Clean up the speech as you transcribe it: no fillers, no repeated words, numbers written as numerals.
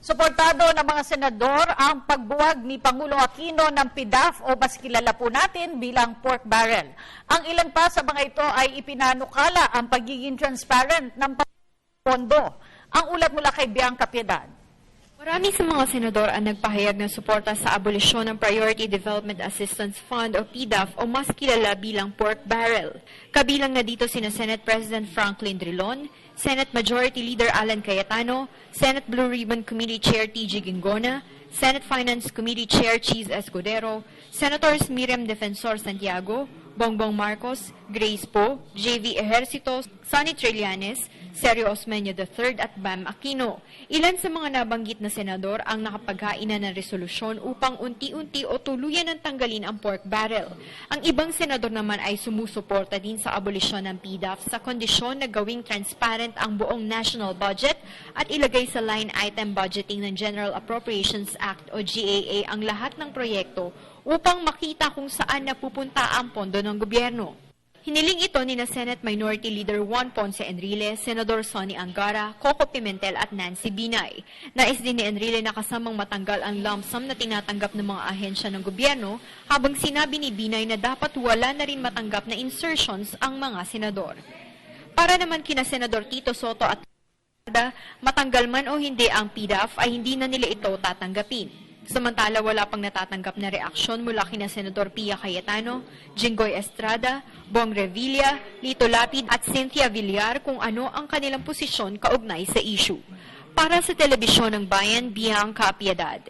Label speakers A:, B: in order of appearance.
A: Suportado ng mga senador ang pagbuwag ni Pangulong Aquino ng PDAF o mas kilala po natin bilang pork barrel. Ang ilan pa sa mga ito ay ipinanukala ang pagiging transparent ng pondo. Ang ulat mula kay Bianca Piedad.
B: Marami sa mga senador ang nagpahayag ng suporta sa abolisyon ng Priority Development Assistance Fund o PDAF o mas kilala bilang pork barrel. Kabilang na dito sina Senate President Franklin Drilon, Senate Majority Leader Alan Cayetano, Senate Blue Ribbon Committee Chair T.G. Gingona, Senate Finance Committee Chair Cheese Escudero, Senators Miriam Defensor Santiago, Bongbong Marcos, Grace Poe, J.V. Ejercito, Sonny Trillanes, Sergio Osmeño III at Bam Aquino. Ilan sa mga nabanggit na senador ang nakapaghainan ng resolusyon upang unti-unti o tuluyan ng tanggalin ang pork barrel. Ang ibang senador naman ay sumusuporta din sa abolisyon ng PDAF sa kondisyon na gawing transparent ang buong national budget at ilagay sa line item budgeting ng General Appropriations Act o GAA ang lahat ng proyekto upang makita kung saan napupunta ang pondo ng gobyerno. Hiniling ito ni Senate Minority Leader Juan Ponce Enrile, Senador Sonny Angara, Coco Pimentel at Nancy Binay. Nais din ni Enrile na kasamang matanggal ang lump sum na tinatanggap ng mga ahensya ng gobyerno, habang sinabi ni Binay na dapat wala na rin matanggap na insertions ang mga senador. Para naman kina Senador Tito Soto at matanggal man o hindi ang PDAF ay hindi na nila ito tatanggapin. Samantala, wala pang natatanggap na reaksyon mula kina Senador Pia Cayetano, Jinggoy Estrada, Bong Revilla, Lito Lapid at Cynthia Villar kung ano ang kanilang posisyon kaugnay sa issue. Para sa Telebisyon ng Bayan, Bianca Piedad.